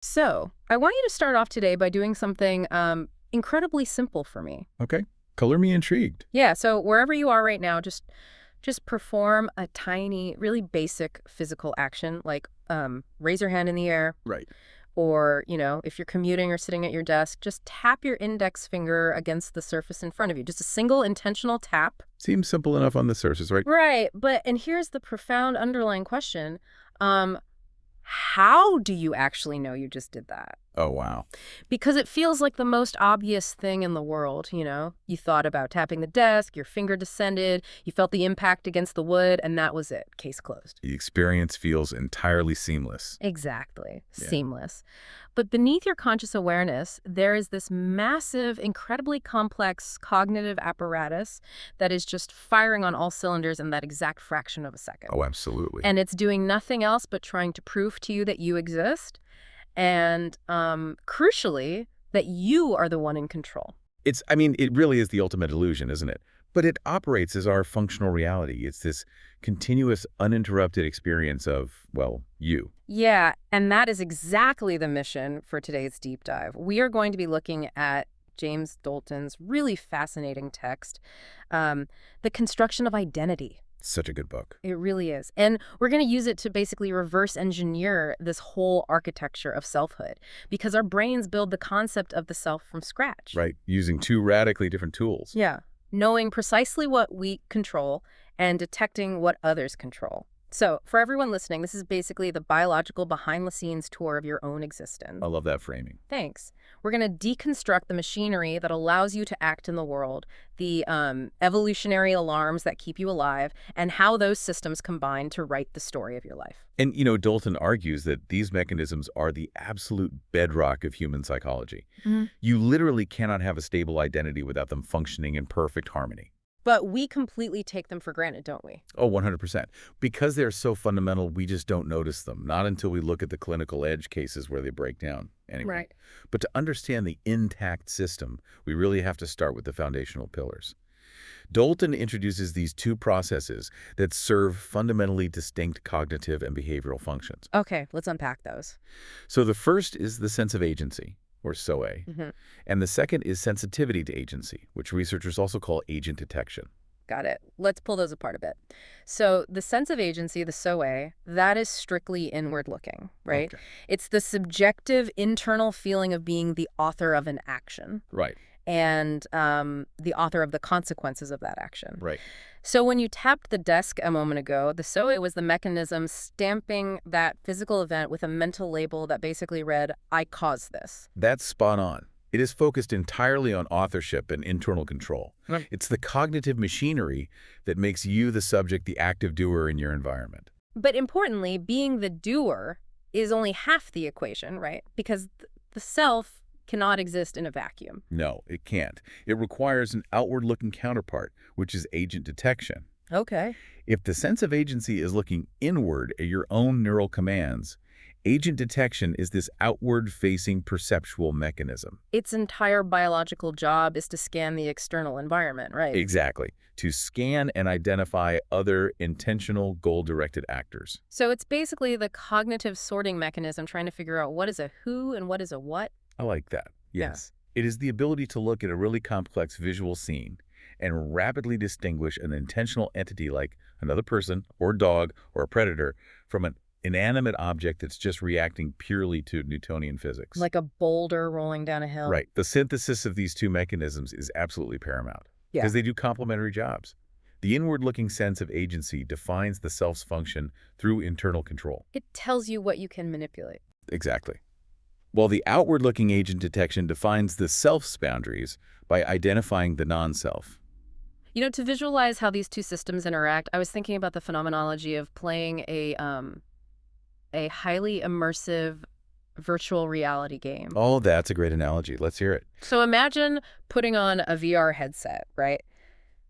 So, I want you to start off today by doing something incredibly simple for me. Okay. Color me intrigued. Yeah, so wherever you are right now, just perform a tiny, really basic physical action, like raise your hand in the air, Right. or, if you're commuting or sitting at your desk, just tap your index finger against the surface in front of you. Just a single intentional tap. Seems simple enough on the surface, right? Right, and here's the profound underlying question. Um, how do you actually know you just did that? Oh, wow. Because it feels like the most obvious thing in the world. You thought about tapping the desk, your finger descended, you felt the impact against the wood, and that was it. Case closed. The experience feels entirely seamless. Exactly. Yeah. Seamless. But beneath your conscious awareness, there is this massive, incredibly complex cognitive apparatus that is just firing on all cylinders in that exact fraction of a second. Oh, absolutely. And it's doing nothing else but trying to prove to you that you exist and, crucially, that you are the one in control. It really is the ultimate illusion, isn't it? But it operates as our functional reality. It's this continuous, uninterrupted experience of, well, you. Yeah, and that is exactly the mission for today's deep dive. We are going to be looking at James Dalton's really fascinating text, The Construction of Identity. Such a good book. It really is. And we're going to use it to basically reverse engineer this whole architecture of selfhood because our brains build the concept of the self from scratch. Right. Using two radically different tools. Yeah. Knowing precisely what we control and detecting what others control. So, for everyone listening, this is basically the biological behind-the-scenes tour of your own existence. I love that framing. Thanks. We're going to deconstruct the machinery that allows you to act in the world, the evolutionary alarms that keep you alive, and how those systems combine to write the story of your life. And, Dalton argues that these mechanisms are the absolute bedrock of human psychology. You literally cannot have a stable identity without them functioning in perfect harmony. But we completely take them for granted, don't we? Oh, 100%. Because they're so fundamental, we just don't notice them. Not until we look at the clinical edge cases where they break down. Anyway. Right. But to understand the intact system, we really have to start with the foundational pillars. Dalton introduces these two processes that serve fundamentally distinct cognitive and behavioral functions. Okay, let's unpack those. So the first is the sense of agency, or SOA. And the second is sensitivity to agency, which researchers also call agent detection. Got it. Let's pull those apart a bit. So the sense of agency, the SOA, that is strictly inward looking, right? Okay. It's the subjective internal feeling of being the author of an action. Right. And the author of the consequences of that action. Right. So when you tapped the desk a moment ago, the SOA was the mechanism stamping that physical event with a mental label that basically read, I caused this. That's spot on. It is focused entirely on authorship and internal control. Right. It's the cognitive machinery that makes you, the subject, the active doer in your environment. But importantly, being the doer is only half the equation, right? Because the self cannot exist in a vacuum. No, it can't. It requires an outward-looking counterpart, which is agent detection. Okay. If the sense of agency is looking inward at your own neural commands, agent detection is this outward-facing perceptual mechanism. Its entire biological job is to scan the external environment, right? Exactly. To scan and identify other intentional, goal-directed actors. So it's basically the cognitive sorting mechanism trying to figure out what is a who and what is a what. I like that. Yes. Yeah. It is the ability to look at a really complex visual scene and rapidly distinguish an intentional entity like another person or dog or a predator from an inanimate object that's just reacting purely to Newtonian physics. Like a boulder rolling down a hill. Right. The synthesis of these two mechanisms is absolutely paramount because they do complementary jobs. The inward-looking sense of agency defines the self's function through internal control. It tells you what you can manipulate. Exactly. While the outward-looking agent detection defines the self's boundaries by identifying the non-self. To visualize how these two systems interact, I was thinking about the phenomenology of playing a highly immersive virtual reality game. Oh, that's a great analogy. Let's hear it. So imagine putting on a VR headset, right?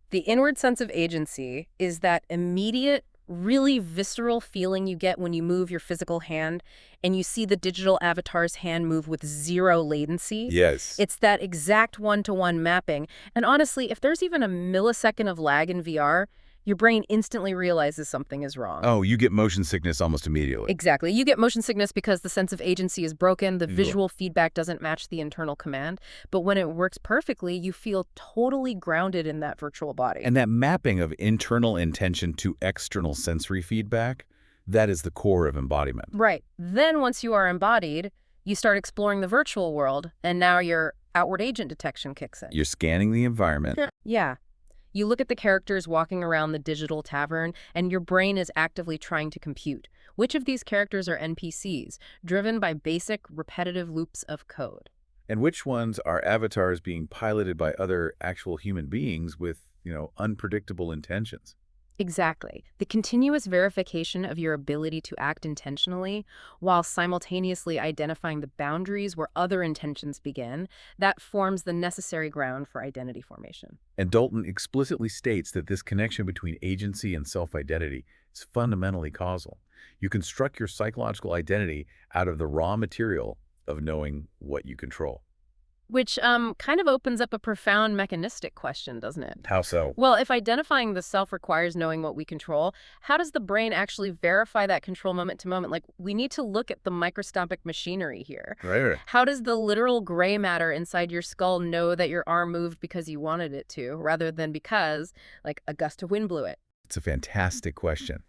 The inward sense of agency is that immediate, really visceral feeling you get when you move your physical hand and you see the digital avatar's hand move with zero latency. Yes. It's that exact one-to-one mapping. And honestly, if there's even a millisecond of lag in VR, your brain instantly realizes something is wrong. Oh, you get motion sickness almost immediately. Exactly. You get motion sickness because the sense of agency is broken, the Ugh. visual feedback doesn't match the internal command. But when it works perfectly, you feel totally grounded in that virtual body. And that mapping of internal intention to external sensory feedback, that is the core of embodiment. Right. Then once you are embodied, you start exploring the virtual world, and now your outward agent detection kicks in. You're scanning the environment. Yeah. You look at the characters walking around the digital tavern, and your brain is actively trying to compute. Which of these characters are NPCs, driven by basic, repetitive loops of code? And which ones are avatars being piloted by other actual human beings with, unpredictable intentions? Exactly. The continuous verification of your ability to act intentionally while simultaneously identifying the boundaries where other intentions begin, that forms the necessary ground for identity formation. And Dalton explicitly states that this connection between agency and self-identity is fundamentally causal. You construct your psychological identity out of the raw material of knowing what you control. Which kind of opens up a profound mechanistic question, doesn't it? How so? Well, if identifying the self requires knowing what we control, how does the brain actually verify that control moment to moment? Like, we need to look at the microscopic machinery here. Right. How does the literal gray matter inside your skull know that your arm moved because you wanted it to, rather than because, like, a gust of wind blew it? It's a fantastic question.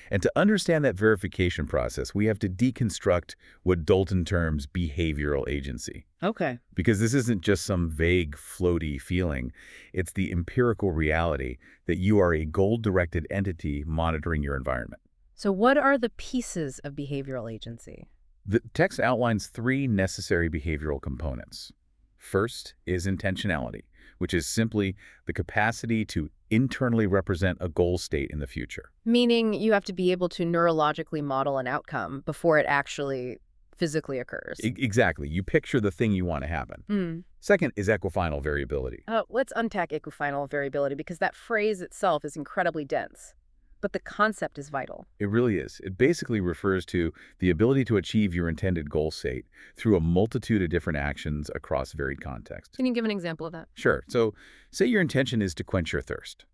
And to understand that verification process, we have to deconstruct what Dalton terms behavioral agency. Okay. Because this isn't just some vague, floaty feeling. It's the empirical reality that you are a goal-directed entity monitoring your environment. So what are the pieces of behavioral agency? The text outlines 3 necessary behavioral components. First is intentionality, which is simply the capacity to internally represent a goal state in the future. Meaning you have to be able to neurologically model an outcome before it actually physically occurs. Exactly. You picture the thing you want to happen. Second is equifinal variability. Let's unpack equifinal variability because that phrase itself is incredibly dense. But the concept is vital. It really is. It basically refers to the ability to achieve your intended goal state through a multitude of different actions across varied contexts. Can you give an example of that? Sure. So say your intention is to quench your thirst.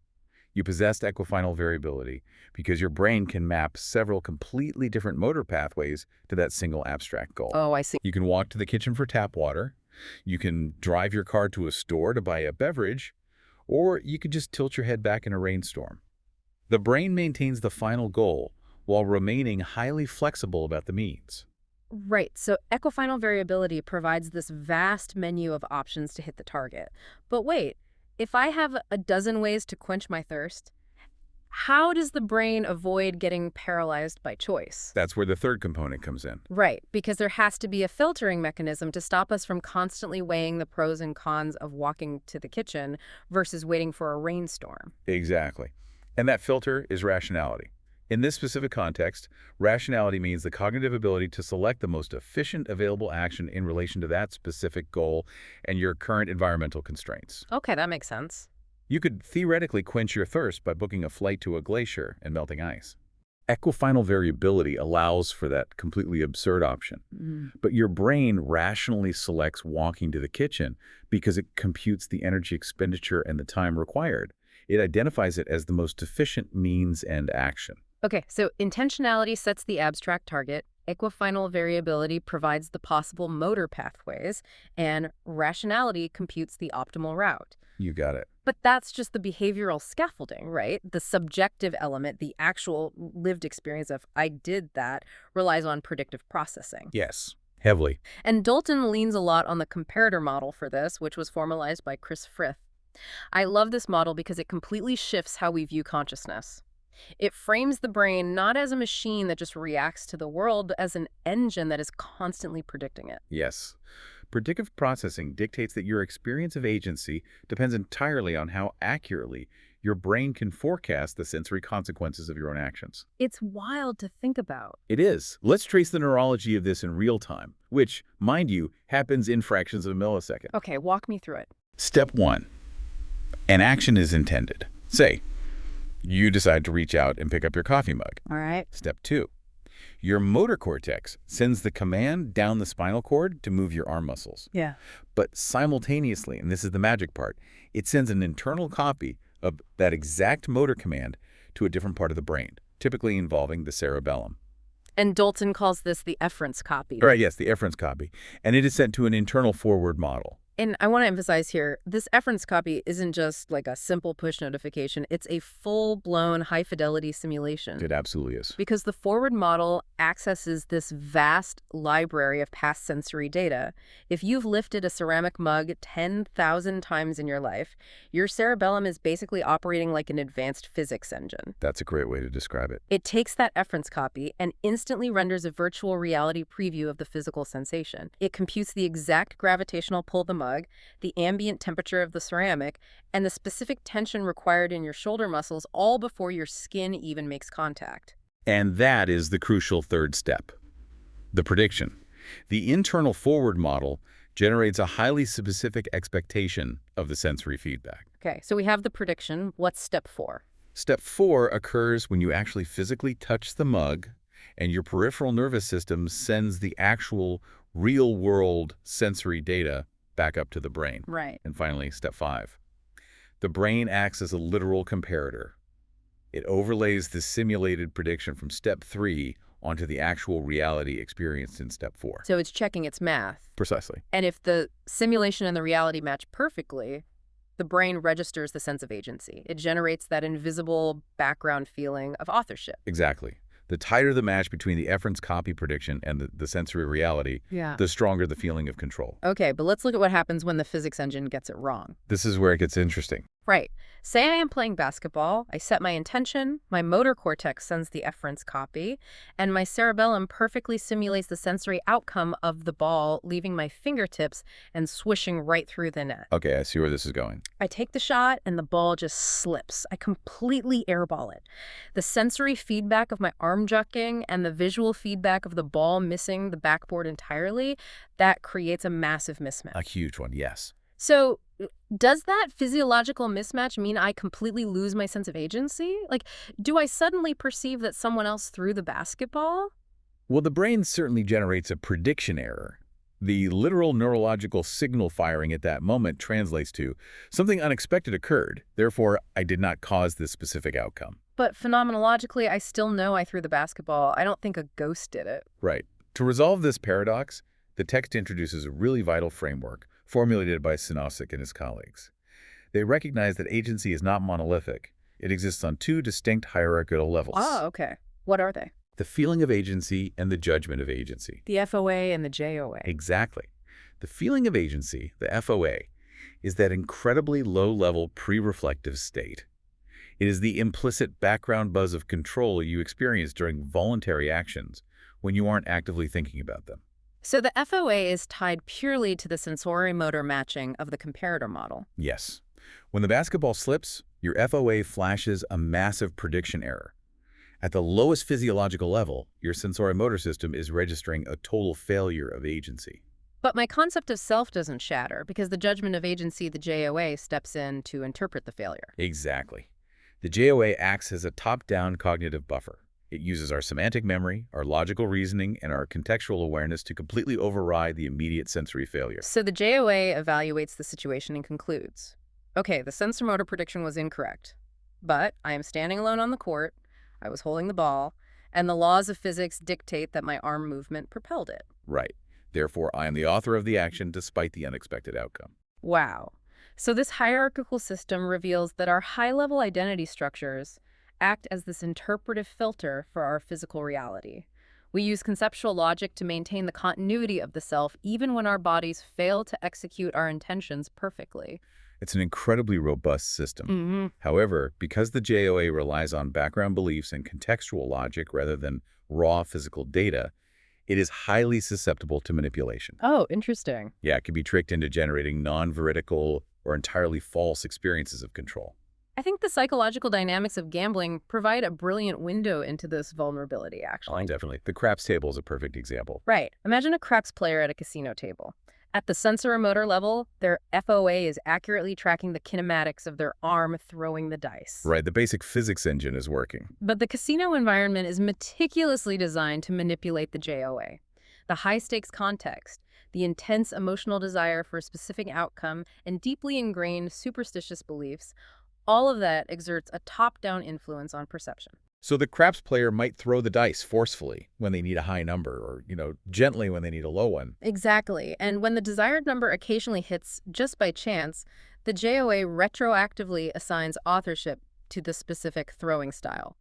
You possess equifinal variability because your brain can map several completely different motor pathways to that single abstract goal. Oh, I see. You can walk to the kitchen for tap water. You can drive your car to a store to buy a beverage, or you could just tilt your head back in a rainstorm. The brain maintains the final goal while remaining highly flexible about the means. Right. So equifinal variability provides this vast menu of options to hit the target. But wait, if I have a dozen ways to quench my thirst, how does the brain avoid getting paralyzed by choice? That's where the third component comes in. Right, because there has to be a filtering mechanism to stop us from constantly weighing the pros and cons of walking to the kitchen versus waiting for a rainstorm. Exactly. And that filter is rationality. In this specific context, rationality means the cognitive ability to select the most efficient available action in relation to that specific goal and your current environmental constraints. Okay, that makes sense. You could theoretically quench your thirst by booking a flight to a glacier and melting ice. Equifinal variability allows for that completely absurd option. But your brain rationally selects walking to the kitchen because it computes the energy expenditure and the time required. It identifies it as the most efficient means and action. Okay, so intentionality sets the abstract target, equifinal variability provides the possible motor pathways, and rationality computes the optimal route. You got it. But that's just the behavioral scaffolding, right? The subjective element, the actual lived experience of I did that, relies on predictive processing. Yes, heavily. And Dalton leans a lot on the comparator model for this, which was formalized by Chris Frith. I love this model because it completely shifts how we view consciousness. It frames the brain not as a machine that just reacts to the world, but as an engine that is constantly predicting it. Yes. Predictive processing dictates that your experience of agency depends entirely on how accurately your brain can forecast the sensory consequences of your own actions. It's wild to think about. It is. Let's trace the neurology of this in real time, which, mind you, happens in fractions of a millisecond. Okay, walk me through it. Step 1. An action is intended. Say, you decide to reach out and pick up your coffee mug. All right. Step 2. Your motor cortex sends the command down the spinal cord to move your arm muscles. Yeah. But simultaneously, and this is the magic part, it sends an internal copy of that exact motor command to a different part of the brain, typically involving the cerebellum. And Dalton calls this the efference copy. All right, yes, the efference copy. And it is sent to an internal forward model. And I want to emphasize here, this efference copy isn't just like a simple push notification. It's a full-blown high-fidelity simulation. It absolutely is. Because the forward model accesses this vast library of past sensory data. If you've lifted a ceramic mug 10,000 times in your life, your cerebellum is basically operating like an advanced physics engine. That's a great way to describe it. It takes that efference copy and instantly renders a virtual reality preview of the physical sensation. It computes the exact gravitational pull of the mug, the ambient temperature of the ceramic, and the specific tension required in your shoulder muscles all before your skin even makes contact. And that is the crucial third step, the prediction. The internal forward model generates a highly specific expectation of the sensory feedback. Okay, so we have the prediction. What's step 4? Step 4 occurs when you actually physically touch the mug and your peripheral nervous system sends the actual real-world sensory data back up to the brain. Right. And finally, step 5. The brain acts as a literal comparator. It overlays the simulated prediction from step 3 onto the actual reality experienced in step 4. So it's checking its math. Precisely. And if the simulation and the reality match perfectly, the brain registers the sense of agency. It generates that invisible background feeling of authorship. Exactly. The tighter the match between the efference copy prediction and the sensory reality, the stronger the feeling of control. Okay, but let's look at what happens when the physics engine gets it wrong. This is where it gets interesting. Right. Say I am playing basketball, I set my intention, my motor cortex sends the efference copy, and my cerebellum perfectly simulates the sensory outcome of the ball leaving my fingertips and swishing right through the net. Okay, I see where this is going. I take the shot and the ball just slips. I completely airball it. The sensory feedback of my arm jucking and the visual feedback of the ball missing the backboard entirely, that creates a massive mismatch. A huge one, yes. So does that physiological mismatch mean I completely lose my sense of agency? Like, do I suddenly perceive that someone else threw the basketball? Well, the brain certainly generates a prediction error. The literal neurological signal firing at that moment translates to something unexpected occurred, therefore I did not cause this specific outcome. But phenomenologically, I still know I threw the basketball. I don't think a ghost did it. Right. To resolve this paradox, the text introduces a really vital framework formulated by Sinosik and his colleagues. They recognize that agency is not monolithic. It exists on 2 distinct hierarchical levels. Oh, okay. What are they? The feeling of agency and the judgment of agency. The FOA and the JOA. Exactly. The feeling of agency, the FOA, is that incredibly low-level pre-reflective state. It is the implicit background buzz of control you experience during voluntary actions when you aren't actively thinking about them. So the FOA is tied purely to the sensory-motor matching of the comparator model. Yes. When the basketball slips, your FOA flashes a massive prediction error. At the lowest physiological level, your sensory-motor system is registering a total failure of agency. But my concept of self doesn't shatter because the judgment of agency, the JOA, steps in to interpret the failure. Exactly. The JOA acts as a top-down cognitive buffer. It uses our semantic memory, our logical reasoning, and our contextual awareness to completely override the immediate sensory failure. So the JOA evaluates the situation and concludes, okay, the sensor-motor prediction was incorrect, but I am standing alone on the court, I was holding the ball, and the laws of physics dictate that my arm movement propelled it. Right. Therefore, I am the author of the action despite the unexpected outcome. Wow. So this hierarchical system reveals that our high-level identity structures act as this interpretive filter for our physical reality. We use conceptual logic to maintain the continuity of the self even when our bodies fail to execute our intentions perfectly. It's an incredibly robust system. However, because the JOA relies on background beliefs and contextual logic rather than raw physical data, it is highly susceptible to manipulation. Oh, interesting. Yeah, it can be tricked into generating non-veridical or entirely false experiences of control. I think the psychological dynamics of gambling provide a brilliant window into this vulnerability, actually. Oh, definitely. The craps table is a perfect example. Right. Imagine a craps player at a casino table. At the sensor motor level, their FOA is accurately tracking the kinematics of their arm throwing the dice. Right, the basic physics engine is working. But the casino environment is meticulously designed to manipulate the JOA. The high-stakes context, the intense emotional desire for a specific outcome, and deeply ingrained superstitious beliefs All of that exerts a top-down influence on perception. So the craps player might throw the dice forcefully when they need a high number or, gently when they need a low one. Exactly. And when the desired number occasionally hits just by chance, the JOA retroactively assigns authorship to the specific throwing style.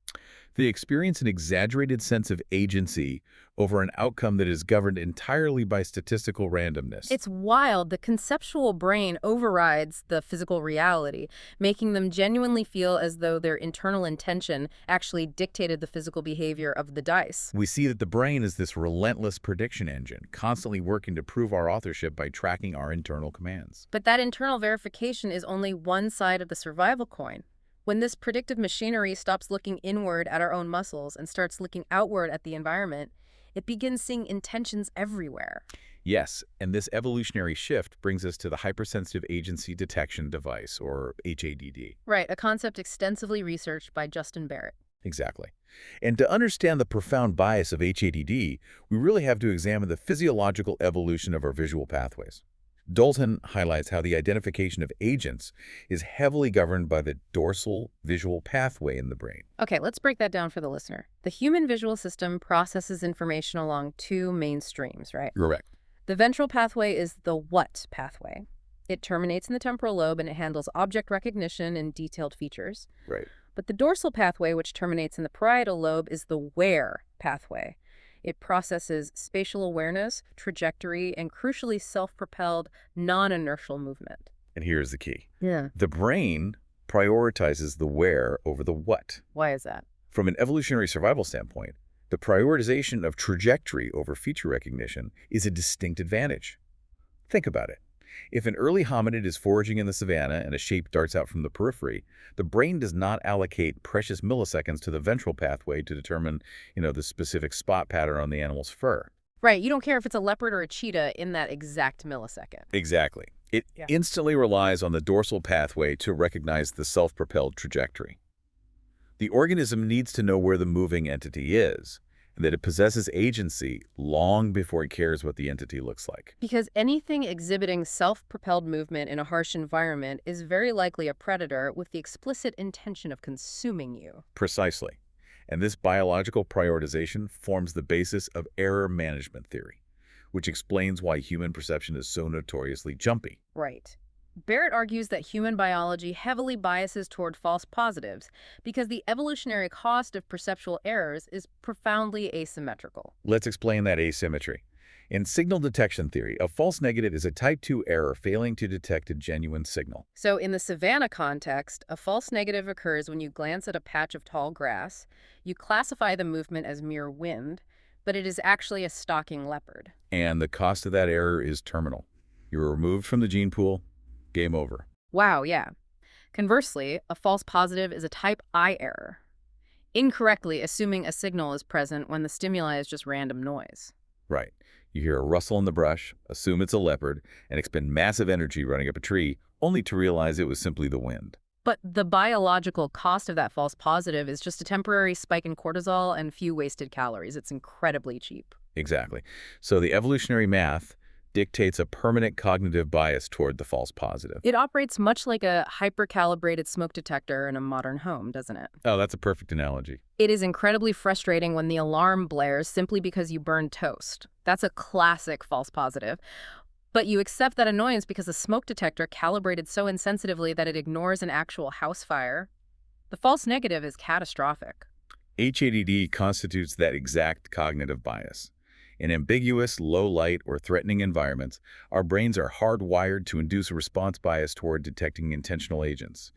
They experience an exaggerated sense of agency over an outcome that is governed entirely by statistical randomness. It's wild. The conceptual brain overrides the physical reality, making them genuinely feel as though their internal intention actually dictated the physical behavior of the dice. We see that the brain is this relentless prediction engine, constantly working to prove our authorship by tracking our internal commands. But that internal verification is only one side of the survival coin. When this predictive machinery stops looking inward at our own muscles and starts looking outward at the environment, it begins seeing intentions everywhere. Yes, and this evolutionary shift brings us to the hypersensitive agency detection device, or HADD. Right, a concept extensively researched by Justin Barrett. Exactly. And to understand the profound bias of HADD, we really have to examine the physiological evolution of our visual pathways. Dalton highlights how the identification of agents is heavily governed by the dorsal visual pathway in the brain. Okay, let's break that down for the listener. The human visual system processes information along two main streams, right? Correct. The ventral pathway is the what pathway. It terminates in the temporal lobe and it handles object recognition and detailed features. Right. But the dorsal pathway, which terminates in the parietal lobe, is the where pathway. It processes spatial awareness, trajectory, and crucially self-propelled, non-inertial movement. And here's the key. Yeah. The brain prioritizes the where over the what. Why is that? From an evolutionary survival standpoint, the prioritization of trajectory over feature recognition is a distinct advantage. Think about it. If an early hominid is foraging in the savanna and a shape darts out from the periphery, the brain does not allocate precious milliseconds to the ventral pathway to determine, the specific spot pattern on the animal's fur. Right, you don't care if it's a leopard or a cheetah in that exact millisecond. Exactly. It instantly relies on the dorsal pathway to recognize the self-propelled trajectory. The organism needs to know where the moving entity is, and that it possesses agency long before it cares what the entity looks like. Because anything exhibiting self-propelled movement in a harsh environment is very likely a predator with the explicit intention of consuming you. Precisely. And this biological prioritization forms the basis of error management theory, which explains why human perception is so notoriously jumpy. Right. Barrett argues that human biology heavily biases toward false positives because the evolutionary cost of perceptual errors is profoundly asymmetrical. Let's explain that asymmetry. In signal detection theory, a false negative is a type 2 error failing to detect a genuine signal. So in the savanna context, a false negative occurs when you glance at a patch of tall grass, you classify the movement as mere wind, but it is actually a stalking leopard. And the cost of that error is terminal. You're removed from the gene pool. Game over. Wow, yeah. Conversely, a false positive is a type I error, incorrectly assuming a signal is present when the stimuli is just random noise. Right. You hear a rustle in the brush, assume it's a leopard, and expend massive energy running up a tree, only to realize it was simply the wind. But the biological cost of that false positive is just a temporary spike in cortisol and few wasted calories. It's incredibly cheap. Exactly. So the evolutionary math dictates a permanent cognitive bias toward the false positive. It operates much like a hyper-calibrated smoke detector in a modern home, doesn't it? Oh, that's a perfect analogy. It is incredibly frustrating when the alarm blares simply because you burned toast. That's a classic false positive. But you accept that annoyance because the smoke detector calibrated so insensitively that it ignores an actual house fire. The false negative is catastrophic. HADD constitutes that exact cognitive bias. In ambiguous, low-light, or threatening environments, our brains are hardwired to induce a response bias toward detecting intentional agents.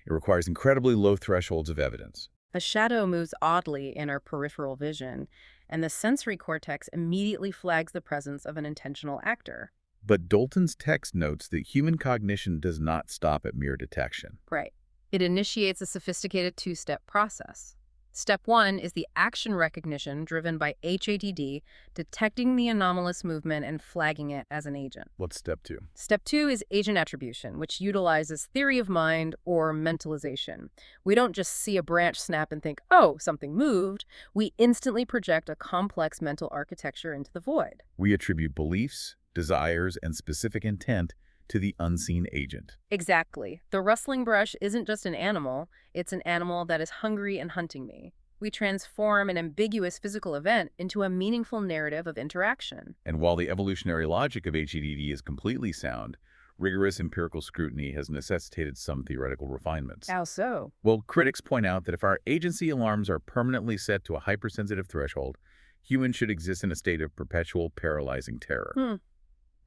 It requires incredibly low thresholds of evidence. A shadow moves oddly in our peripheral vision, and the sensory cortex immediately flags the presence of an intentional actor. But Dalton's text notes that human cognition does not stop at mere detection. Right. It initiates a sophisticated two-step process. Step 1 is the action recognition driven by HADD, detecting the anomalous movement and flagging it as an agent. What's step 2? Step 2 is agent attribution, which utilizes theory of mind or mentalization. We don't just see a branch snap and think, oh, something moved. We instantly project a complex mental architecture into the void. We attribute beliefs, desires, and specific intent to the unseen agent. Exactly. The rustling brush isn't just an animal, it's an animal that is hungry and hunting me. We transform an ambiguous physical event into a meaningful narrative of interaction. And while the evolutionary logic of HEDD is completely sound, rigorous empirical scrutiny has necessitated some theoretical refinements. How so? Well, critics point out that if our agency alarms are permanently set to a hypersensitive threshold, humans should exist in a state of perpetual paralyzing terror.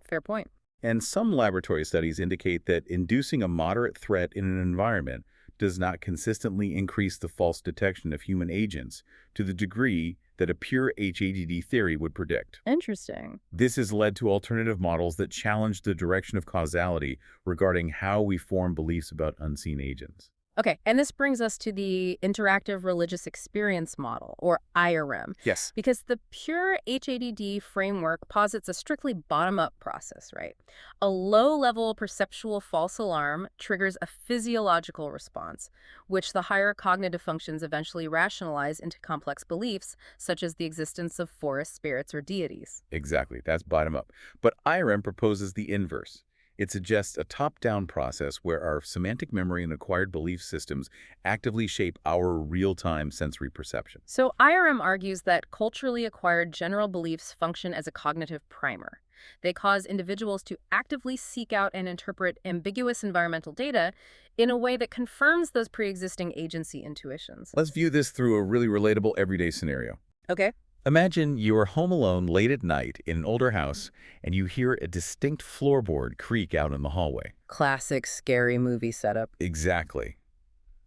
Fair point. And some laboratory studies indicate that inducing a moderate threat in an environment does not consistently increase the false detection of human agents to the degree that a pure HADD theory would predict. Interesting. This has led to alternative models that challenge the direction of causality regarding how we form beliefs about unseen agents. Okay, and this brings us to the interactive religious experience model, or IRM, Yes. because the pure HADD framework posits a strictly bottom-up process, right? A low-level perceptual false alarm triggers a physiological response, which the higher cognitive functions eventually rationalize into complex beliefs, such as the existence of forest spirits or deities. Exactly, that's bottom up. But IRM proposes the inverse. It suggests a top-down process where our semantic memory and acquired belief systems actively shape our real-time sensory perception. So IRM argues that culturally acquired general beliefs function as a cognitive primer. They cause individuals to actively seek out and interpret ambiguous environmental data in a way that confirms those pre-existing agency intuitions. Let's view this through a really relatable everyday scenario. Okay. Imagine you are home alone late at night in an older house and you hear a distinct floorboard creak out in the hallway. Classic scary movie setup. Exactly.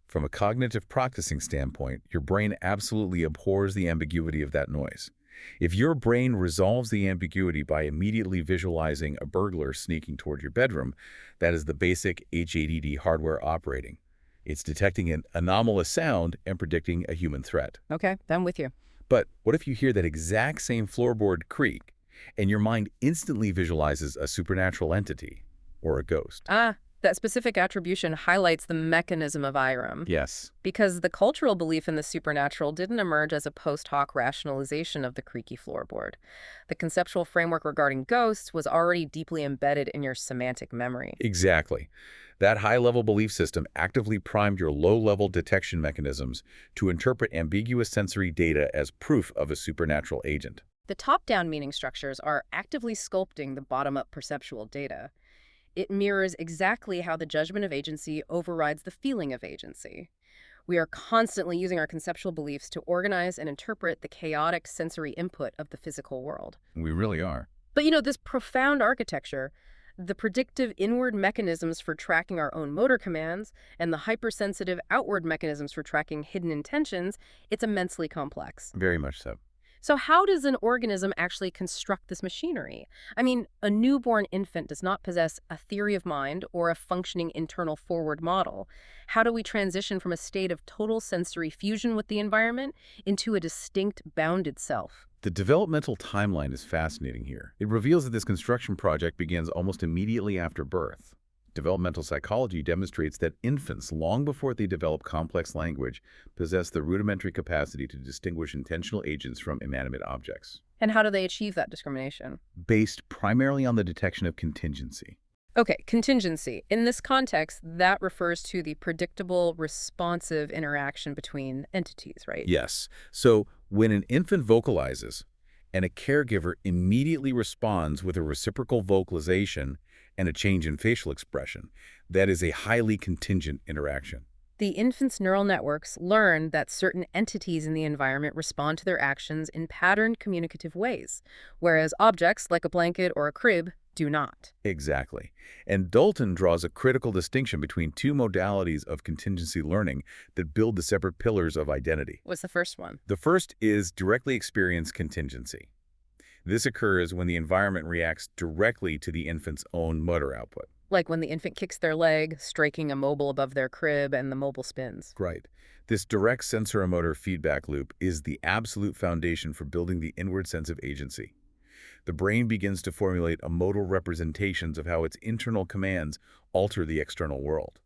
From a cognitive processing standpoint, your brain absolutely abhors the ambiguity of that noise. If your brain resolves the ambiguity by immediately visualizing a burglar sneaking toward your bedroom, that is the basic HADD hardware operating. It's detecting an anomalous sound and predicting a human threat. Okay, I'm with you. But what if you hear that exact same floorboard creak and your mind instantly visualizes a supernatural entity or a ghost? That specific attribution highlights the mechanism of IRM. Yes, Because the cultural belief in the supernatural didn't emerge as a post hoc rationalization of the creaky floorboard. The conceptual framework regarding ghosts was already deeply embedded in your semantic memory. exactly. That high-level belief system actively primed your low-level detection mechanisms to interpret ambiguous sensory data as proof of a supernatural agent. The top-down meaning structures are actively sculpting the bottom-up perceptual data. It mirrors exactly how the judgment of agency overrides the feeling of agency. We are constantly using our conceptual beliefs to organize and interpret the chaotic sensory input of the physical world. We really are. But this profound architecture, the predictive inward mechanisms for tracking our own motor commands, and the hypersensitive outward mechanisms for tracking hidden intentions, it's immensely complex. Very much so. So how does an organism actually construct this machinery? I mean, a newborn infant does not possess a theory of mind or a functioning internal forward model. How do we transition from a state of total sensory fusion with the environment into a distinct, bounded self? The developmental timeline is fascinating here. It reveals that this construction project begins almost immediately after birth. Developmental psychology demonstrates that infants, long before they develop complex language, possess the rudimentary capacity to distinguish intentional agents from inanimate objects, And how do they achieve that discrimination? based primarily on the detection of contingency. Okay, contingency. In this context, that refers to the predictable, responsive interaction between entities, right? Yes. So when an infant vocalizes and a caregiver immediately responds with a reciprocal vocalization and a change in facial expression, that is a highly contingent interaction. The infant's neural networks learn that certain entities in the environment respond to their actions in patterned communicative ways, whereas objects like a blanket or a crib do not. Exactly. And Dalton draws a critical distinction between two modalities of contingency learning that build the separate pillars of identity. What's the first one? The first is directly experienced contingency. This occurs when the environment reacts directly to the infant's own motor output. Like when the infant kicks their leg, striking a mobile above their crib, and the mobile spins. Right. This direct sensoromotor feedback loop is the absolute foundation for building the inward sense of agency. The brain begins to formulate a modal representations of how its internal commands alter the external world.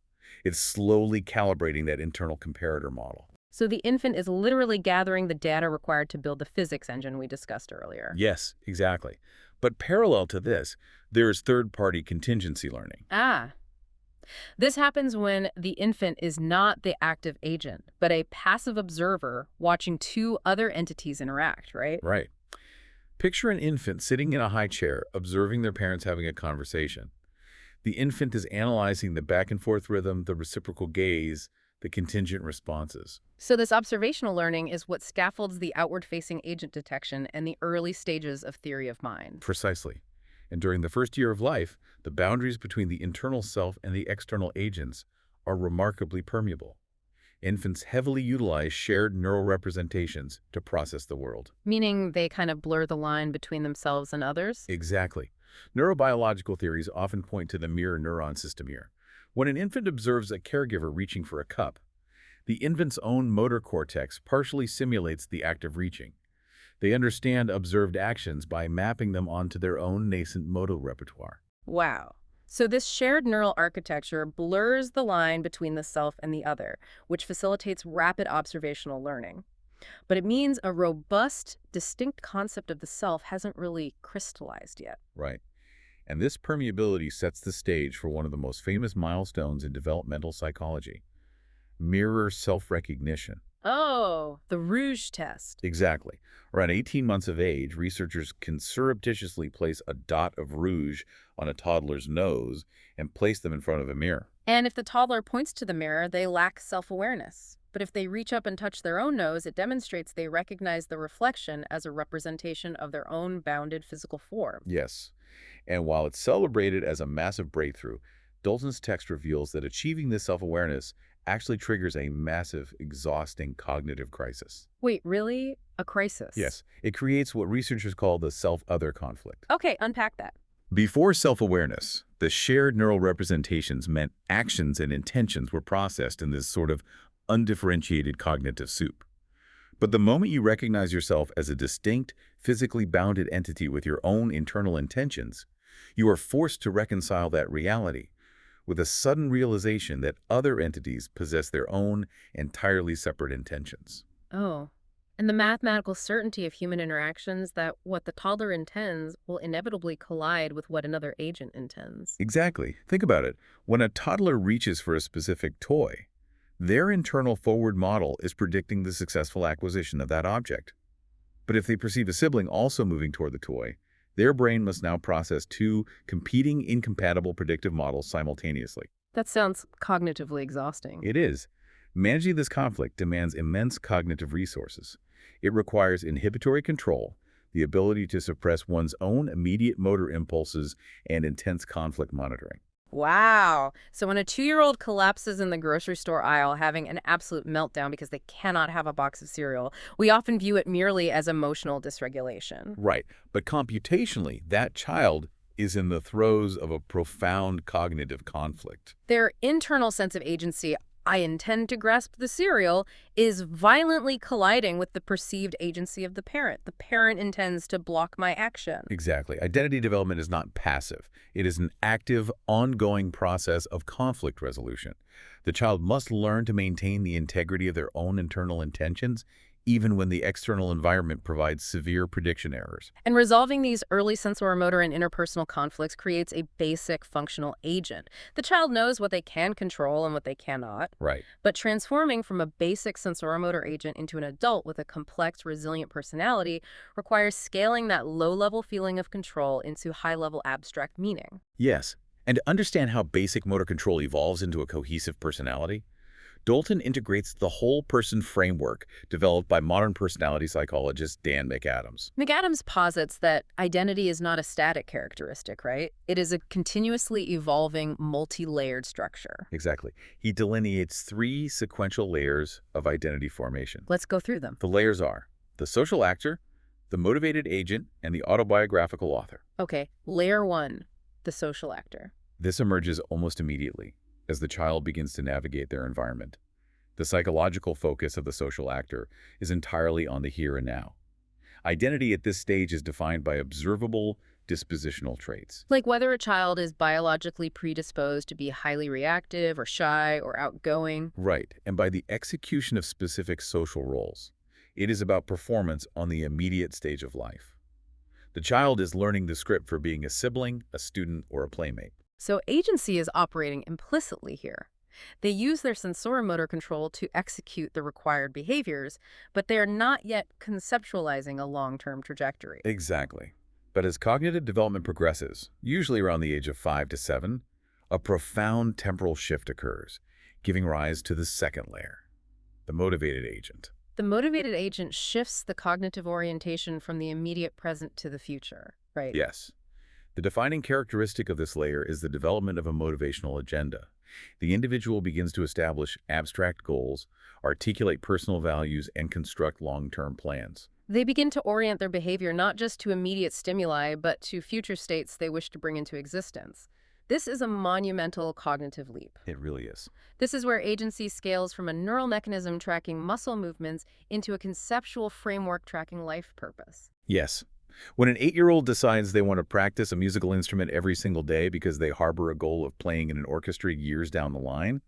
It's slowly calibrating that internal comparator model. So the infant is literally gathering the data required to build the physics engine we discussed earlier. Yes, exactly. But parallel to this, There's third-party contingency learning. Ah, this happens when the infant is not the active agent, but a passive observer watching two other entities interact, right? Right. Picture an infant sitting in a high chair, observing their parents having a conversation. The infant is analyzing the back-and-forth rhythm, the reciprocal gaze, the contingent responses. So this observational learning is what scaffolds the outward-facing agent detection and the early stages of theory of mind. Precisely. And during the first year of life, the boundaries between the internal self and the external agents are remarkably permeable. Infants heavily utilize shared neural representations to process the world. Meaning they kind of blur the line between themselves and others? Exactly. Neurobiological theories often point to the mirror neuron system here. When an infant observes a caregiver reaching for a cup, the infant's own motor cortex partially simulates the act of reaching. They understand observed actions by mapping them onto their own nascent motor repertoire. Wow. So this shared neural architecture blurs the line between the self and the other, which facilitates rapid observational learning. But it means a robust, distinct concept of the self hasn't really crystallized yet. Right. And this permeability sets the stage for one of the most famous milestones in developmental psychology: mirror self-recognition. Oh, the Rouge test. Exactly. Around 18 months of age, researchers can surreptitiously place a dot of rouge on a toddler's nose and place them in front of a mirror. And if the toddler points to the mirror, they lack self-awareness. But if they reach up and touch their own nose, it demonstrates they recognize the reflection as a representation of their own bounded physical form. Yes. And while it's celebrated as a massive breakthrough, Dalton's text reveals that achieving this self-awareness actually triggers a massive, exhausting cognitive crisis. Wait, really? A crisis? Yes, it creates what researchers call the self-other conflict. Okay, unpack that. Before self-awareness, the shared neural representations meant actions and intentions were processed in this sort of undifferentiated cognitive soup. But the moment you recognize yourself as a distinct, physically bounded entity with your own internal intentions, you are forced to reconcile that reality with a sudden realization that other entities possess their own entirely separate intentions. Oh. And the mathematical certainty of human interactions that what the toddler intends will inevitably collide with what another agent intends. Exactly. Think about it. When a toddler reaches for a specific toy, their internal forward model is predicting the successful acquisition of that object. But if they perceive a sibling also moving toward the toy, their brain must now process two competing, incompatible predictive models simultaneously. That sounds cognitively exhausting. It is. Managing this conflict demands immense cognitive resources. It requires inhibitory control, the ability to suppress one's own immediate motor impulses, and intense conflict monitoring. Wow. So when a 2-year-old collapses in the grocery store aisle having an absolute meltdown because they cannot have a box of cereal, we often view it merely as emotional dysregulation. Right, but computationally, that child is in the throes of a profound cognitive conflict. Their internal sense of agency, I intend to grasp the cereal, is violently colliding with the perceived agency of the parent. The parent intends to block my action. Exactly. Identity development is not passive. It is an active, ongoing process of conflict resolution. The child must learn to maintain the integrity of their own internal intentions, even when the external environment provides severe prediction errors. And resolving these early sensorimotor and interpersonal conflicts creates a basic functional agent. The child knows what they can control and what they cannot. Right. But transforming from a basic sensorimotor agent into an adult with a complex, resilient personality requires scaling that low-level feeling of control into high-level abstract meaning. Yes. And to understand how basic motor control evolves into a cohesive personality, Dalton integrates the whole-person framework developed by modern personality psychologist Dan McAdams. McAdams posits that identity is not a static characteristic, right? It is a continuously evolving, multi-layered structure. Exactly. He delineates 3 sequential layers of identity formation. Let's go through them. The layers are the social actor, the motivated agent, and the autobiographical author. Okay, layer 1, the social actor. This emerges almost immediately as the child begins to navigate their environment. The psychological focus of the social actor is entirely on the here and now. Identity at this stage is defined by observable dispositional traits. Like whether a child is biologically predisposed to be highly reactive or shy or outgoing. Right, and by the execution of specific social roles. It is about performance on the immediate stage of life. The child is learning the script for being a sibling, a student, or a playmate. So agency is operating implicitly here. They use their sensoromotor control to execute the required behaviors, but they are not yet conceptualizing a long-term trajectory. Exactly. But as cognitive development progresses, usually around the age of 5 to 7, a profound temporal shift occurs, giving rise to the second layer, the motivated agent. The motivated agent shifts the cognitive orientation from the immediate present to the future, right? Yes. The defining characteristic of this layer is the development of a motivational agenda. The individual begins to establish abstract goals, articulate personal values, and construct long-term plans. They begin to orient their behavior not just to immediate stimuli, but to future states they wish to bring into existence. This is a monumental cognitive leap. It really is. This is where agency scales from a neural mechanism tracking muscle movements into a conceptual framework tracking life purpose. Yes. When an 8-year-old decides they want to practice a musical instrument every single day because they harbor a goal of playing in an orchestra years down the line,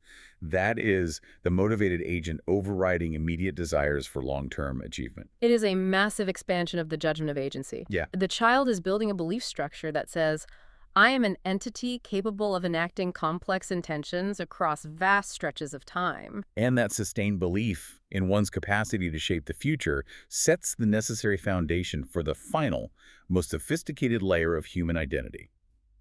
that is the motivated agent overriding immediate desires for long-term achievement. It is a massive expansion of the judgment of agency. Yeah. The child is building a belief structure that says, I am an entity capable of enacting complex intentions across vast stretches of time. And that sustained belief in one's capacity to shape the future sets the necessary foundation for the final, most sophisticated layer of human identity,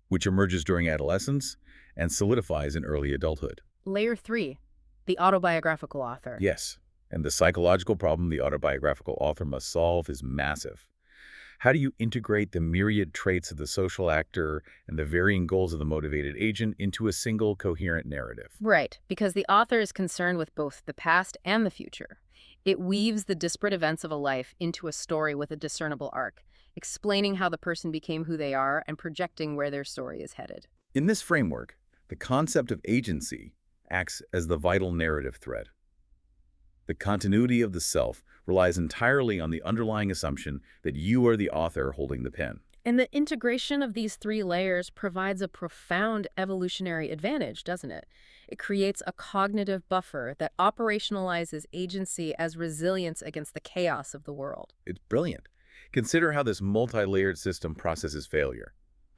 which emerges during adolescence and solidifies in early adulthood. Layer 3, the autobiographical author. Yes, and the psychological problem the autobiographical author must solve is massive. How do you integrate the myriad traits of the social actor and the varying goals of the motivated agent into a single coherent narrative? Right, because the author is concerned with both the past and the future. It weaves the disparate events of a life into a story with a discernible arc, explaining how the person became who they are and projecting where their story is headed. In this framework, the concept of agency acts as the vital narrative thread. The continuity of the self relies entirely on the underlying assumption that you are the author holding the pen. And the integration of these three layers provides a profound evolutionary advantage, doesn't it? It creates a cognitive buffer that operationalizes agency as resilience against the chaos of the world. It's brilliant. Consider how this multi-layered system processes failure.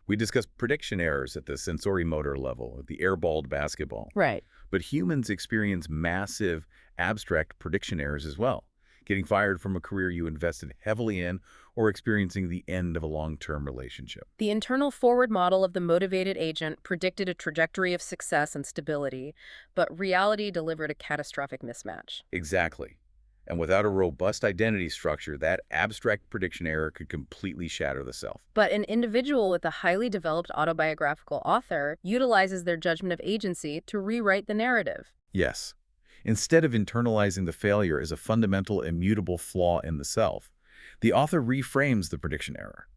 We discussed prediction errors at the sensorimotor level, the airballed basketball. Right. But humans experience massive, abstract prediction errors as well, getting fired from a career you invested heavily in or experiencing the end of a long-term relationship. The internal forward model of the motivated agent predicted a trajectory of success and stability, but reality delivered a catastrophic mismatch. Exactly. And without a robust identity structure, that abstract prediction error could completely shatter the self. But an individual with a highly developed autobiographical author utilizes their judgment of agency to rewrite the narrative. Yes. Instead of internalizing the failure as a fundamental, immutable flaw in the self, the author reframes the prediction error.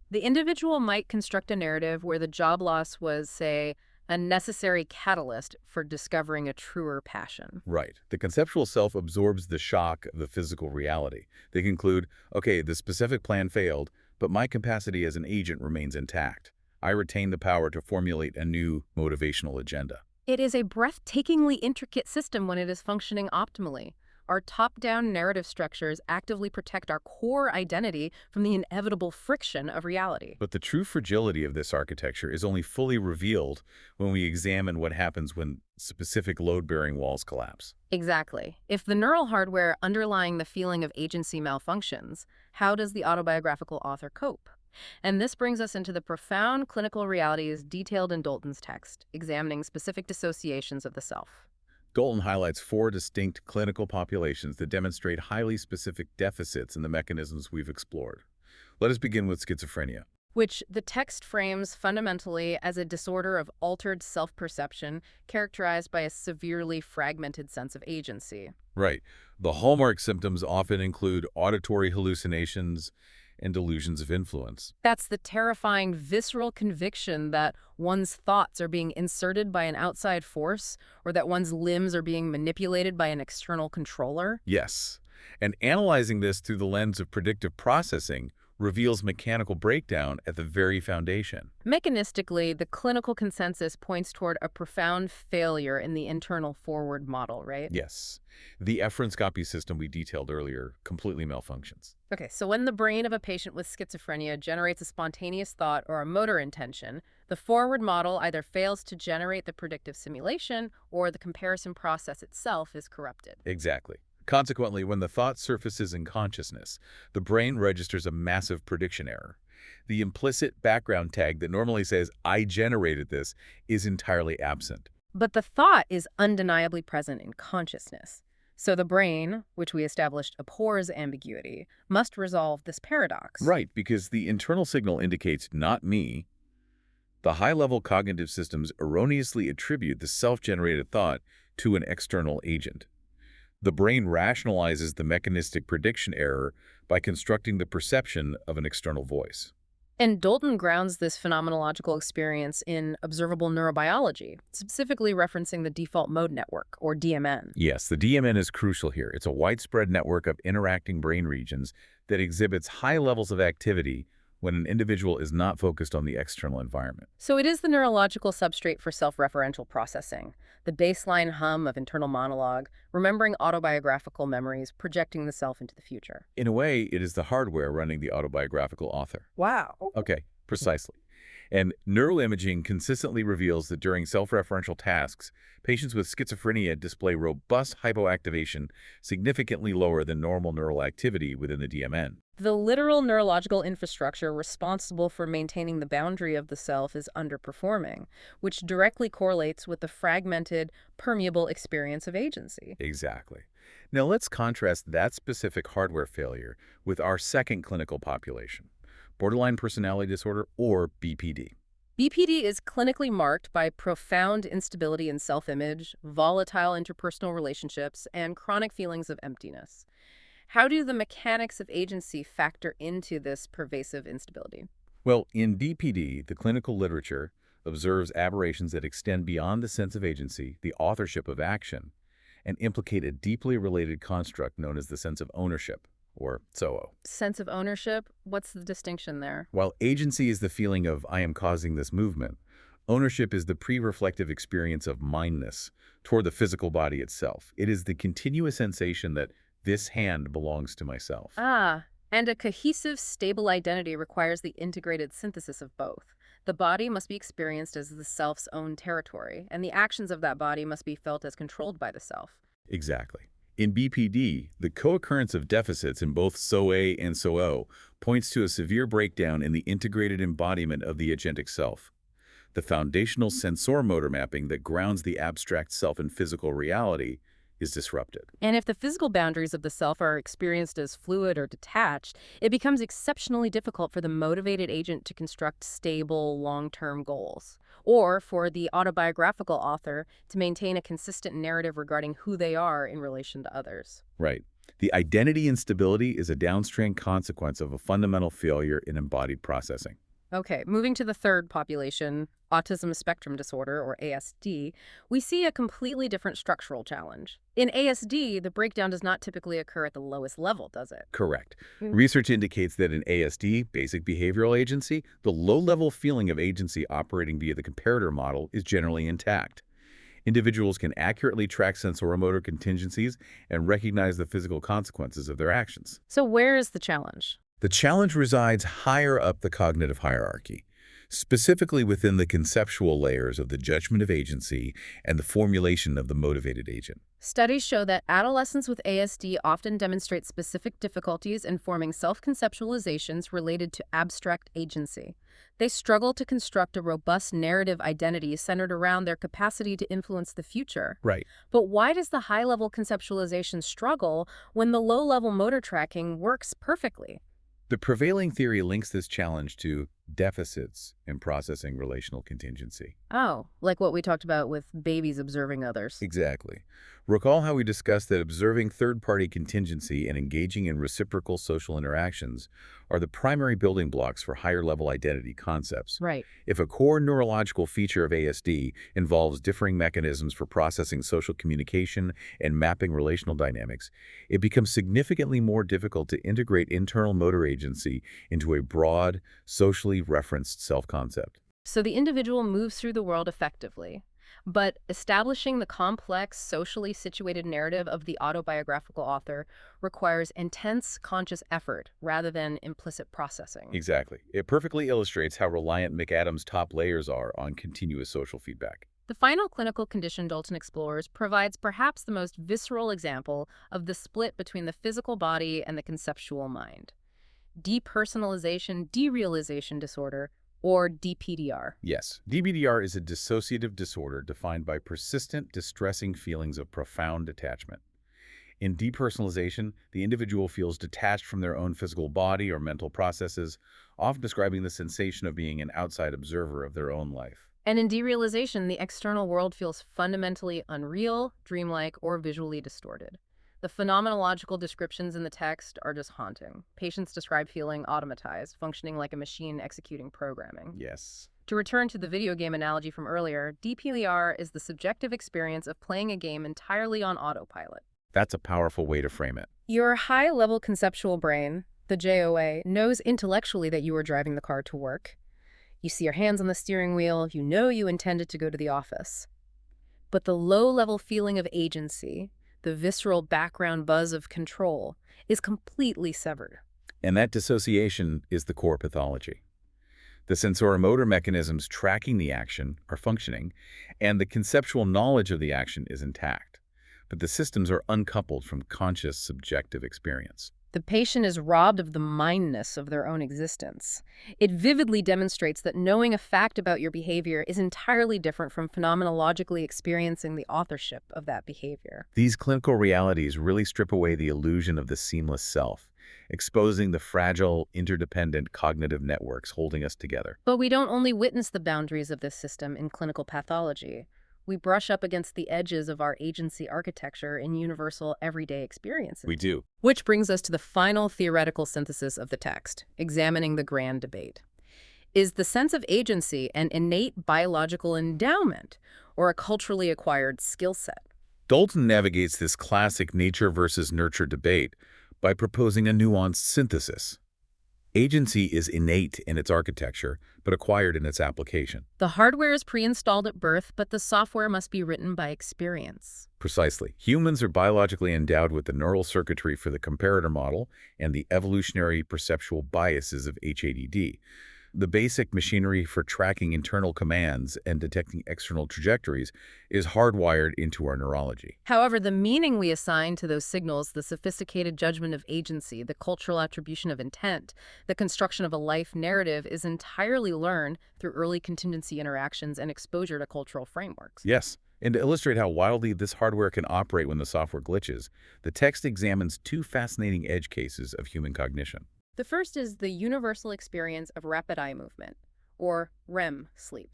The individual might construct a narrative where the job loss was, say, a necessary catalyst for discovering a truer passion. Right. The conceptual self absorbs the shock of the physical reality. They conclude, okay, the specific plan failed, but my capacity as an agent remains intact. I retain the power to formulate a new motivational agenda. It is a breathtakingly intricate system when it is functioning optimally. Our top-down narrative structures actively protect our core identity from the inevitable friction of reality. But the true fragility of this architecture is only fully revealed when we examine what happens when specific load-bearing walls collapse. Exactly. If the neural hardware underlying the feeling of agency malfunctions, how does the autobiographical author cope? And this brings us into the profound clinical realities detailed in Dalton's text, examining specific dissociations of the self. Dalton highlights 4 distinct clinical populations that demonstrate highly specific deficits in the mechanisms we've explored. Let us begin with schizophrenia. Which the text frames fundamentally as a disorder of altered self-perception characterized by a severely fragmented sense of agency. Right. The hallmark symptoms often include auditory hallucinations and delusions of influence. That's the terrifying visceral conviction that one's thoughts are being inserted by an outside force or that one's limbs are being manipulated by an external controller. Yes. And analyzing this through the lens of predictive processing reveals mechanical breakdown at the very foundation. Mechanistically, the clinical consensus points toward a profound failure in the internal forward model, right? Yes, the efferenscopy system we detailed earlier completely malfunctions. Okay, so when the brain of a patient with schizophrenia generates a spontaneous thought or a motor intention, the forward model either fails to generate the predictive simulation or the comparison process itself is corrupted. Exactly. Consequently, when the thought surfaces in consciousness, the brain registers a massive prediction error. The implicit background tag that normally says, "I generated this," is entirely absent. But the thought is undeniably present in consciousness. So the brain, which we established abhors ambiguity, must resolve this paradox. Right, because the internal signal indicates "not me." The high-level cognitive systems erroneously attribute the self-generated thought to an external agent. The brain rationalizes the mechanistic prediction error by constructing the perception of an external voice. And Dalton grounds this phenomenological experience in observable neurobiology, specifically referencing the default mode network, or DMN. Yes, the DMN is crucial here. It's a widespread network of interacting brain regions that exhibits high levels of activity when an individual is not focused on the external environment. So it is the neurological substrate for self-referential processing, the baseline hum of internal monologue, remembering autobiographical memories, projecting the self into the future. In a way, it is the hardware running the autobiographical author. Wow. Okay, precisely. And neuroimaging consistently reveals that during self-referential tasks, patients with schizophrenia display robust hypoactivation significantly lower than normal neural activity within the DMN. The literal neurological infrastructure responsible for maintaining the boundary of the self is underperforming, which directly correlates with the fragmented, permeable experience of agency. Exactly. Now let's contrast that specific hardware failure with our second clinical population, borderline personality disorder, or BPD. BPD is clinically marked by profound instability in self-image, volatile interpersonal relationships, and chronic feelings of emptiness. How do the mechanics of agency factor into this pervasive instability? Well, in BPD, the clinical literature observes aberrations that extend beyond the sense of agency, the authorship of action, and implicate a deeply related construct known as the sense of ownership, or SOO. Sense of ownership? What's the distinction there? While agency is the feeling of "I am causing this movement," ownership is the pre-reflective experience of mindness toward the physical body itself. It is the continuous sensation that this hand belongs to myself. Ah, and a cohesive, stable identity requires the integrated synthesis of both. The body must be experienced as the self's own territory, and the actions of that body must be felt as controlled by the self. Exactly. In BPD, the co-occurrence of deficits in both SOA and SOO points to a severe breakdown in the integrated embodiment of the agentic self. The foundational sensor-motor mapping that grounds the abstract self in physical reality is disrupted. And if the physical boundaries of the self are experienced as fluid or detached, it becomes exceptionally difficult for the motivated agent to construct stable, long-term goals, or for the autobiographical author to maintain a consistent narrative regarding who they are in relation to others. Right. The identity instability is a downstream consequence of a fundamental failure in embodied processing. Okay, moving to the third population, autism spectrum disorder, or ASD, we see a completely different structural challenge. In ASD, the breakdown does not typically occur at the lowest level, does it? Correct. Mm. Research indicates that in ASD, basic behavioral agency, the low-level feeling of agency operating via the comparator model is generally intact. Individuals can accurately track sensoromotor contingencies and recognize the physical consequences of their actions. So where is the challenge? The challenge resides higher up the cognitive hierarchy, specifically within the conceptual layers of the judgment of agency and the formulation of the motivated agent. Studies show that adolescents with ASD often demonstrate specific difficulties in forming self-conceptualizations related to abstract agency. They struggle to construct a robust narrative identity centered around their capacity to influence the future. Right. But why does the high-level conceptualization struggle when the low-level motor tracking works perfectly? The prevailing theory links this challenge to deficits in processing relational contingency. Oh, like what we talked about with babies observing others. Exactly. Recall how we discussed that observing third-party contingency and engaging in reciprocal social interactions are the primary building blocks for higher-level identity concepts. Right. If a core neurological feature of ASD involves differing mechanisms for processing social communication and mapping relational dynamics, it becomes significantly more difficult to integrate internal motor agency into a broad, socially referenced self-concept. So the individual moves through the world effectively, but establishing the complex, socially situated narrative of the autobiographical author requires intense conscious effort rather than implicit processing. Exactly. It perfectly illustrates how reliant McAdams' top layers are on continuous social feedback. The final clinical condition Dalton explores provides perhaps the most visceral example of the split between the physical body and the conceptual mind. Depersonalization derealization disorder, or DPDR. Yes, DBDR is a dissociative disorder defined by persistent, distressing feelings of profound detachment. In depersonalization, the individual feels detached from their own physical body or mental processes, often describing the sensation of being an outside observer of their own life. And in derealization, the external world feels fundamentally unreal, dreamlike, or visually distorted. The phenomenological descriptions in the text are just haunting. Patients describe feeling automatized, functioning like a machine executing programming. Yes. To return to the video game analogy from earlier, DPDR is the subjective experience of playing a game entirely on autopilot. That's a powerful way to frame it. Your high-level conceptual brain, the JOA, knows intellectually that you are driving the car to work. You see your hands on the steering wheel, you know you intended to go to the office. But the low-level feeling of agency, the visceral background buzz of control, is completely severed. And that dissociation is the core pathology. The sensoromotor mechanisms tracking the action are functioning, and the conceptual knowledge of the action is intact. But the systems are uncoupled from conscious, subjective experience. The patient is robbed of the mindness of their own existence. It vividly demonstrates that knowing a fact about your behavior is entirely different from phenomenologically experiencing the authorship of that behavior. These clinical realities really strip away the illusion of the seamless self, exposing the fragile, interdependent cognitive networks holding us together. But we don't only witness the boundaries of this system in clinical pathology. We brush up against the edges of our agency architecture in universal everyday experiences. We do. Which brings us to the final theoretical synthesis of the text, examining the grand debate. Is the sense of agency an innate biological endowment or a culturally acquired skill set? Dalton navigates this classic nature versus nurture debate by proposing a nuanced synthesis. Agency is innate in its architecture, but acquired in its application. The hardware is pre-installed at birth, but the software must be written by experience. Precisely. Humans are biologically endowed with the neural circuitry for the comparator model and the evolutionary perceptual biases of HADD. The basic machinery for tracking internal commands and detecting external trajectories is hardwired into our neurology. However, the meaning we assign to those signals, the sophisticated judgment of agency, the cultural attribution of intent, the construction of a life narrative is entirely learned through early contingency interactions and exposure to cultural frameworks. Yes, and to illustrate how wildly this hardware can operate when the software glitches, the text examines two fascinating edge cases of human cognition. The first is the universal experience of rapid eye movement, or REM sleep.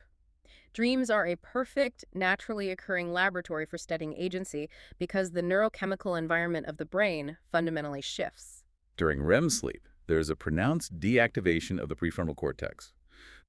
Dreams are a perfect, naturally occurring laboratory for studying agency because the neurochemical environment of the brain fundamentally shifts. During REM sleep, there is a pronounced deactivation of the prefrontal cortex.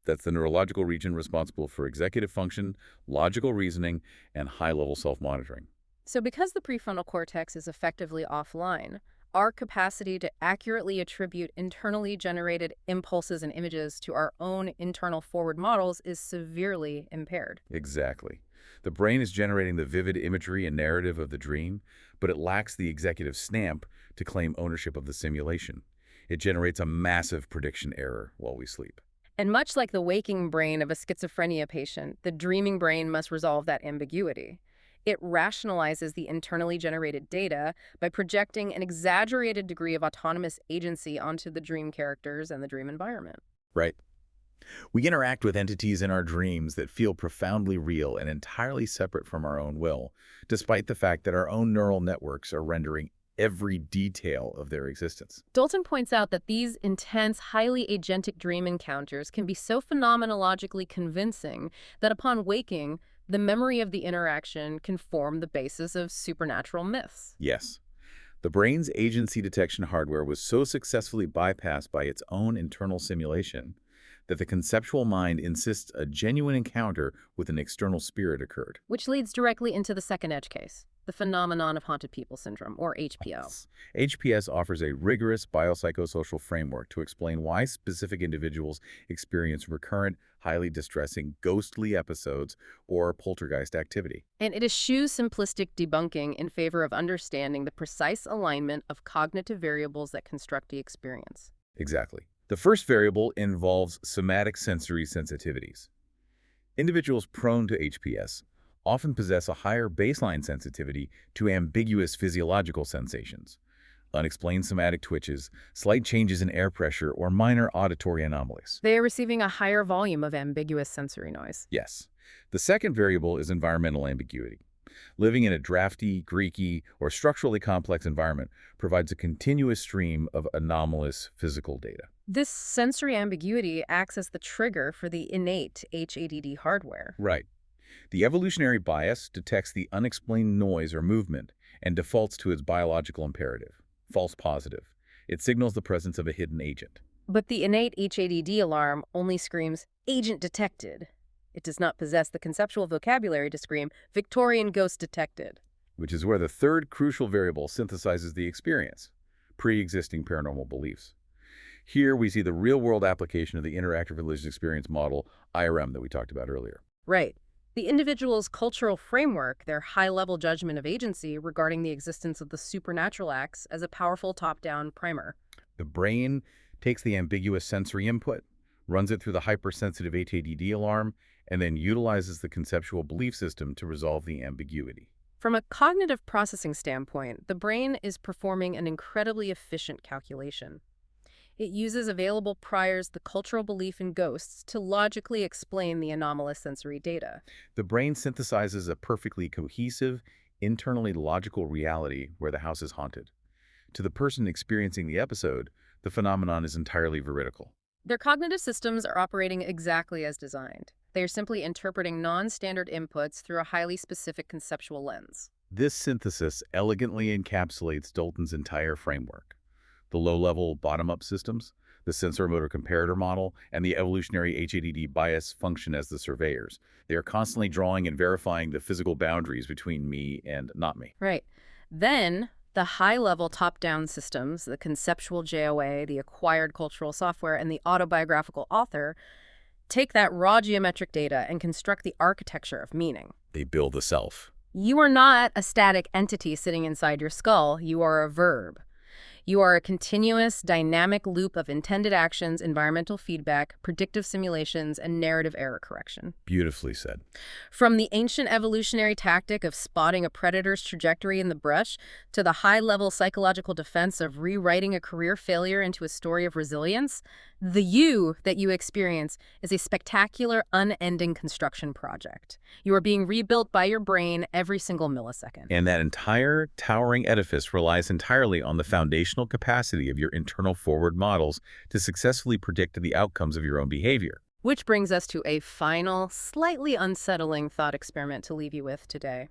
That's the neurological region responsible for executive function, logical reasoning, and high-level self-monitoring. So because the prefrontal cortex is effectively offline, our capacity to accurately attribute internally generated impulses and images to our own internal forward models is severely impaired. Exactly. The brain is generating the vivid imagery and narrative of the dream, but it lacks the executive stamp to claim ownership of the simulation. It generates a massive prediction error while we sleep. And much like the waking brain of a schizophrenia patient, the dreaming brain must resolve that ambiguity. It rationalizes the internally generated data by projecting an exaggerated degree of autonomous agency onto the dream characters and the dream environment. Right. We interact with entities in our dreams that feel profoundly real and entirely separate from our own will, despite the fact that our own neural networks are rendering every detail of their existence. Dalton points out that these intense, highly agentic dream encounters can be so phenomenologically convincing that upon waking, the memory of the interaction can form the basis of supernatural myths. Yes, the brain's agency detection hardware was so successfully bypassed by its own internal simulation that the conceptual mind insists a genuine encounter with an external spirit occurred. Which leads directly into the second edge case, the phenomenon of haunted people syndrome, or HPO. HPS offers a rigorous biopsychosocial framework to explain why specific individuals experience recurrent, highly distressing, ghostly episodes or poltergeist activity. And it eschews simplistic debunking in favor of understanding the precise alignment of cognitive variables that construct the experience. Exactly. The first variable involves somatic sensory sensitivities. Individuals prone to HPS often possess a higher baseline sensitivity to ambiguous physiological sensations, unexplained somatic twitches, slight changes in air pressure, or minor auditory anomalies. They are receiving a higher volume of ambiguous sensory noise. Yes. The second variable is environmental ambiguity. Living in a drafty, creaky, or structurally complex environment provides a continuous stream of anomalous physical data. This sensory ambiguity acts as the trigger for the innate HADD hardware. Right. The evolutionary bias detects the unexplained noise or movement and defaults to its biological imperative, false positive. It signals the presence of a hidden agent. But the innate HADD alarm only screams, "Agent detected." It does not possess the conceptual vocabulary to scream, "Victorian ghost detected." Which is where the third crucial variable synthesizes the experience, pre-existing paranormal beliefs. Here we see the real-world application of the interactive religious experience model, IRM, that we talked about earlier. Right. The individual's cultural framework, their high-level judgment of agency regarding the existence of the supernatural acts as a powerful top-down primer. The brain takes the ambiguous sensory input, runs it through the hypersensitive HADD alarm, and then utilizes the conceptual belief system to resolve the ambiguity. From a cognitive processing standpoint, the brain is performing an incredibly efficient calculation. It uses available priors, the cultural belief in ghosts, to logically explain the anomalous sensory data. The brain synthesizes a perfectly cohesive, internally logical reality where the house is haunted. To the person experiencing the episode, the phenomenon is entirely veridical. Their cognitive systems are operating exactly as designed. They are simply interpreting non-standard inputs through a highly specific conceptual lens. This synthesis elegantly encapsulates Dalton's entire framework. The low-level bottom-up systems, the sensor-motor comparator model, and the evolutionary HADD bias function as the surveyors. They are constantly drawing and verifying the physical boundaries between me and not me. Right. Then, the high-level top-down systems, the conceptual JOA, the acquired cultural software, and the autobiographical author, take that raw geometric data and construct the architecture of meaning. They build the self. You are not a static entity sitting inside your skull. You are a verb. You are a continuous, dynamic loop of intended actions, environmental feedback, predictive simulations, and narrative error correction. Beautifully said. From the ancient evolutionary tactic of spotting a predator's trajectory in the brush to the high-level psychological defense of rewriting a career failure into a story of resilience, the you that you experience is a spectacular, unending construction project. You are being rebuilt by your brain every single millisecond. And that entire towering edifice relies entirely on the foundational capacity of your internal forward models to successfully predict the outcomes of your own behavior. Which brings us to a final, slightly unsettling thought experiment to leave you with today.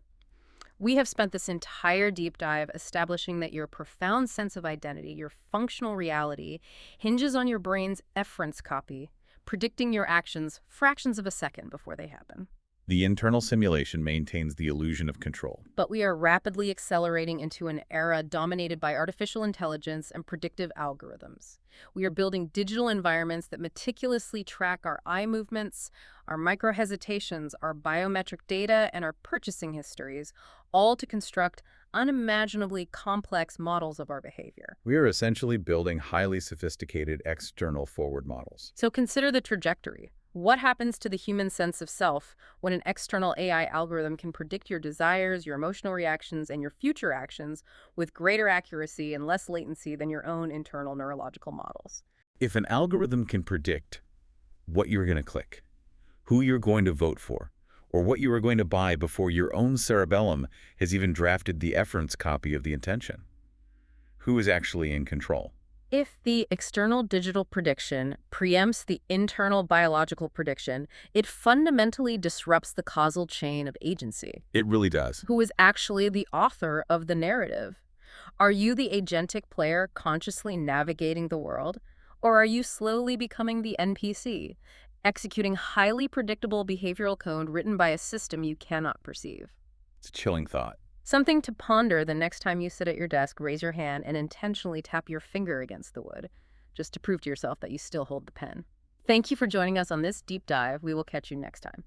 We have spent this entire deep dive establishing that your profound sense of identity, your functional reality, hinges on your brain's efference copy, predicting your actions fractions of a second before they happen. The internal simulation maintains the illusion of control. But we are rapidly accelerating into an era dominated by artificial intelligence and predictive algorithms. We are building digital environments that meticulously track our eye movements, our micro-hesitations, our biometric data, and our purchasing histories, all to construct unimaginably complex models of our behavior. We are essentially building highly sophisticated external forward models. So consider the trajectory. What happens to the human sense of self when an external AI algorithm can predict your desires, your emotional reactions, and your future actions with greater accuracy and less latency than your own internal neurological models? If an algorithm can predict what you're going to click, who you're going to vote for, or what you are going to buy before your own cerebellum has even drafted the efference copy of the intention, who is actually in control. If the external digital prediction preempts the internal biological prediction, it fundamentally disrupts the causal chain of agency. It really does. Who is actually the author of the narrative? Are you the agentic player consciously navigating the world? Or are you slowly becoming the NPC, executing highly predictable behavioral code written by a system you cannot perceive? It's a chilling thought. Something to ponder the next time you sit at your desk, raise your hand, and intentionally tap your finger against the wood, just to prove to yourself that you still hold the pen. Thank you for joining us on this deep dive. We will catch you next time.